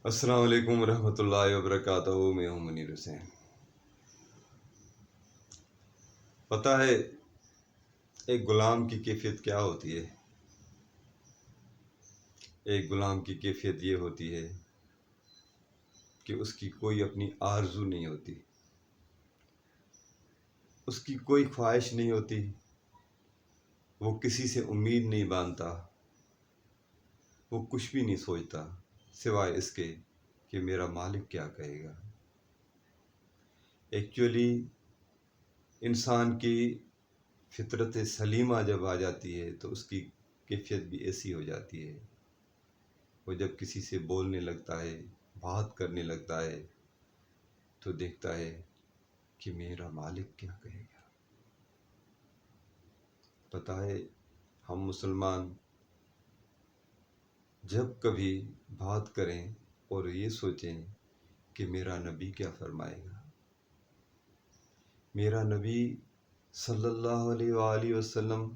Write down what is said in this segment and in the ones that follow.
السلام علیکم ورحمۃ اللہ وبرکاتہ۔ میں ہوں منیر حسین۔ پتہ ہے ایک غلام کی کیفیت کیا ہوتی ہے؟ ایک غلام کی کیفیت یہ ہوتی ہے کہ اس کی کوئی اپنی آرزو نہیں ہوتی، اس کی کوئی خواہش نہیں ہوتی، وہ کسی سے امید نہیں باندھتا، وہ کچھ بھی نہیں سوچتا سوائے اس کے کہ میرا مالک کیا کہے گا۔ ایکچولی انسان کی فطرت سلیمہ جب آ جاتی ہے تو اس کی کیفیت بھی ایسی ہو جاتی ہے، وہ جب کسی سے بولنے لگتا ہے، بات کرنے لگتا ہے تو دیکھتا ہے کہ میرا مالک کیا کہے گا۔ پتہ ہے ہم مسلمان جب کبھی بات کریں اور یہ سوچیں کہ میرا نبی کیا فرمائے گا، میرا نبی صلی اللہ علیہ وآلہ وسلم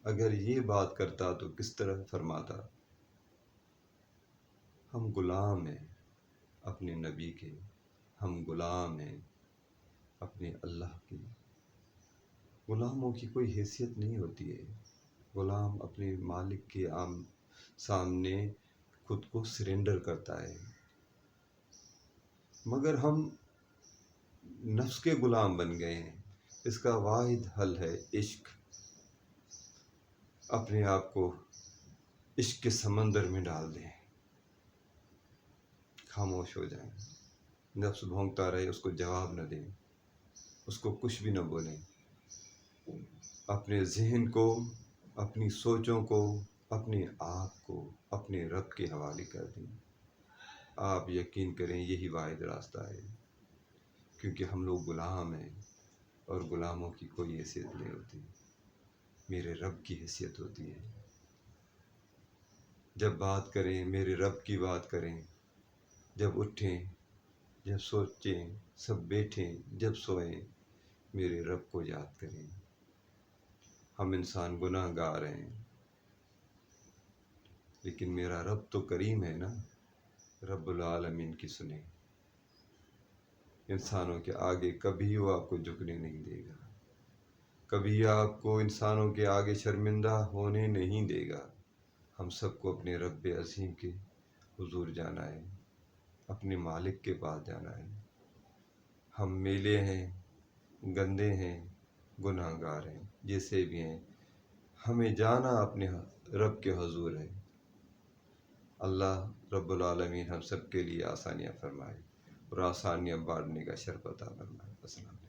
اگر یہ بات کرتا تو کس طرح فرماتا۔ ہم غلام ہیں اپنے نبی کے، ہم غلام ہیں اپنے اللہ کے۔ غلاموں کی کوئی حیثیت نہیں ہوتی ہے، غلام اپنے مالک کے سامنے خود کو سرنڈر کرتا ہے، مگر ہم نفس کے غلام بن گئے ہیں۔ اس کا واحد حل ہے عشق۔ اپنے آپ کو عشق کے سمندر میں ڈال دیں، خاموش ہو جائیں، نفس بھونکتا رہے اس کو جواب نہ دیں، اس کو کچھ بھی نہ بولیں، اپنے ذہن کو، اپنی سوچوں کو، اپنے آپ کو اپنے رب کے حوالے کر دیں۔ آپ یقین کریں یہی واحد راستہ ہے، کیونکہ ہم لوگ غلام ہیں اور غلاموں کی کوئی حیثیت نہیں ہوتی، میرے رب کی حیثیت ہوتی ہے۔ جب بات کریں میرے رب کی بات کریں، جب اٹھیں، جب سوچیں، سب بیٹھیں، جب سوئیں، میرے رب کو یاد کریں۔ ہم انسان گناہ گار ہیں لیکن میرا رب تو کریم ہے نا، رب العالمین کی سنیں۔ انسانوں کے آگے کبھی وہ آپ کو جھکنے نہیں دے گا، کبھی آپ کو انسانوں کے آگے شرمندہ ہونے نہیں دے گا۔ ہم سب کو اپنے رب عظیم کے حضور جانا ہے، اپنے مالک کے پاس جانا ہے۔ ہم میلے ہیں، گندے ہیں، گناہ گار ہیں، جیسے بھی ہیں، ہمیں جانا اپنے رب کے حضور ہے۔ اللہ رب العالمین ہم سب کے لیے آسانیاں فرمائے اور آسانیاں بانٹنے کا شرف عطا فرمائے۔ السلام۔